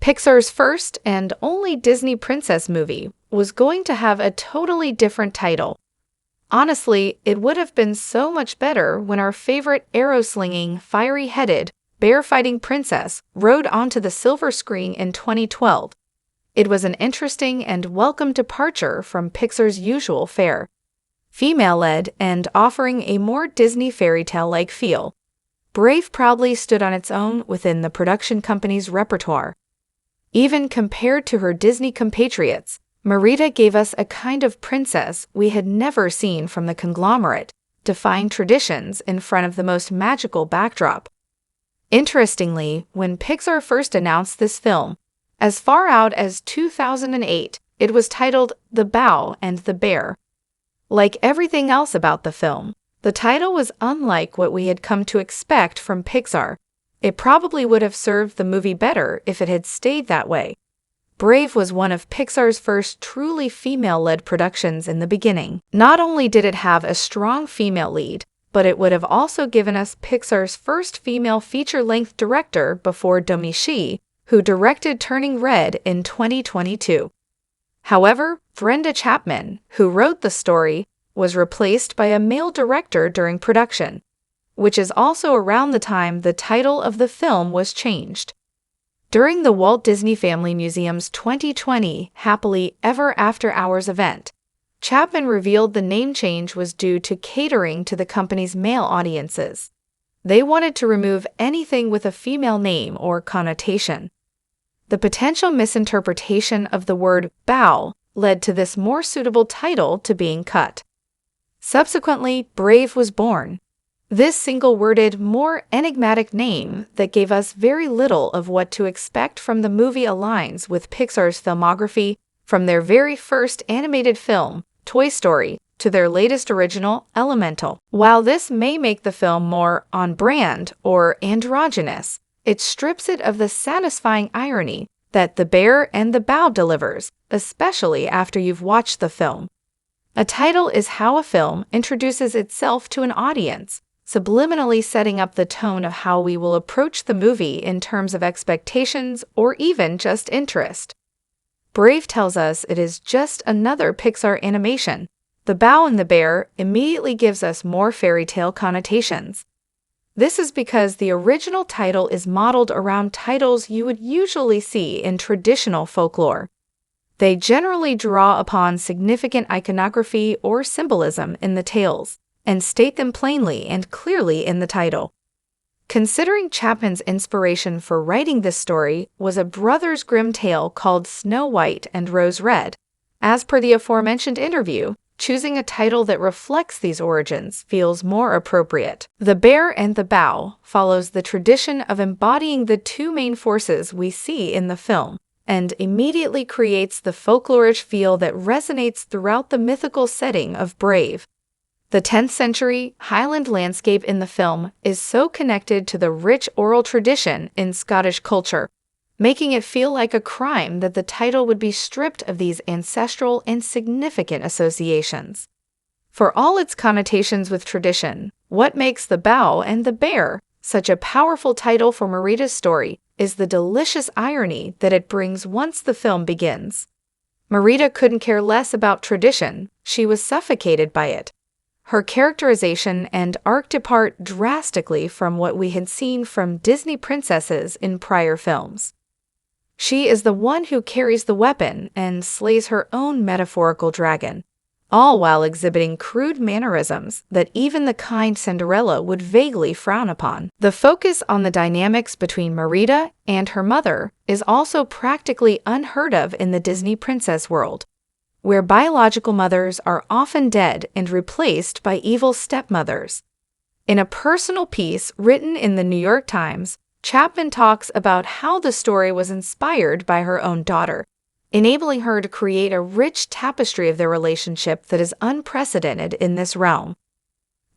Pixar's first and only Disney princess movie was going to have a totally different title. Honestly, it would have been so much better when our favorite arrow-slinging, fiery-headed, bear-fighting princess rode onto the silver screen in 2012. It was an interesting and welcome departure from Pixar's usual fare. Female-led and offering a more Disney fairy tale-like feel. Brave proudly stood on its own within the production company's repertoire. Even compared to her Disney compatriots, Merida gave us a kind of princess we had never seen from the conglomerate, defying traditions in front of the most magical backdrop. Interestingly, when Pixar first announced this film, as far out as 2008, it was titled The Bow and the Bear. Like everything else about the film, the title was unlike what we had come to expect from Pixar. It probably would have served the movie better if it had stayed that way. Brave was one of Pixar's first truly female-led productions in the beginning. Not only did it have a strong female lead, but it would have also given us Pixar's first female feature-length director before Domee Shi, who directed Turning Red in 2022. However, Brenda Chapman, who wrote the story, was replaced by a male director during production, which is also around the time the title of the film was changed. During the Walt Disney Family Museum's 2020 Happily Ever After Hours event, Chapman revealed the name change was due to catering to the company's male audiences. They wanted to remove anything with a female name or connotation. The potential misinterpretation of the word bow led to this more suitable title to being cut. Subsequently, Brave was born. This single-worded, more enigmatic name that gave us very little of what to expect from the movie aligns with Pixar's filmography from their very first animated film, Toy Story, to their latest original, Elemental. While this may make the film more on-brand or androgynous, it strips it of the satisfying irony that The Bear and the Bow delivers, especially after you've watched the film. A title is how a film introduces itself to an audience, subliminally setting up the tone of how we will approach the movie in terms of expectations or even just interest. Brave tells us it is just another Pixar animation. The Bow and the Bear immediately gives us more fairy tale connotations. This is because the original title is modeled around titles you would usually see in traditional folklore. They generally draw upon significant iconography or symbolism in the tales, and state them plainly and clearly in the title. Considering Chapman's inspiration for writing this story was a Brothers Grimm tale called Snow White and Rose Red, as per the aforementioned interview, choosing a title that reflects these origins feels more appropriate. The Bear and the Bow follows the tradition of embodying the two main forces we see in the film, and immediately creates the folklorish feel that resonates throughout the mythical setting of Brave. The 10th century Highland landscape in the film is so connected to the rich oral tradition in Scottish culture, making it feel like a crime that the title would be stripped of these ancestral and significant associations. For all its connotations with tradition, what makes The Bow and the Bear such a powerful title for Merida's story is the delicious irony that it brings once the film begins. Merida couldn't care less about tradition, she was suffocated by it. Her characterization and arc depart drastically from what we had seen from Disney princesses in prior films. She is the one who carries the weapon and slays her own metaphorical dragon, all while exhibiting crude mannerisms that even the kind Cinderella would vaguely frown upon. The focus on the dynamics between Merida and her mother is also practically unheard of in the Disney princess world, where biological mothers are often dead and replaced by evil stepmothers. In a personal piece written in the New York Times, Chapman talks about how the story was inspired by her own daughter, enabling her to create a rich tapestry of their relationship that is unprecedented in this realm.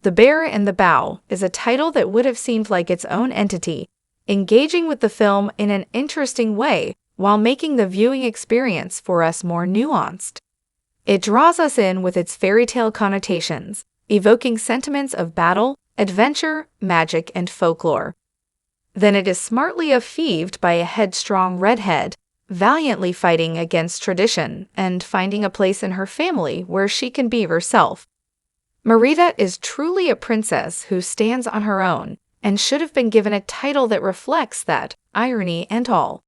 The Bear and the Bow is a title that would have seemed like its own entity, engaging with the film in an interesting way while making the viewing experience for us more nuanced. It draws us in with its fairy tale connotations, evoking sentiments of battle, adventure, magic, and folklore. then it is smartly affieved by a headstrong redhead, valiantly fighting against tradition and finding a place in her family where she can be herself. Merida is truly a princess who stands on her own and should have been given a title that reflects that, irony and all.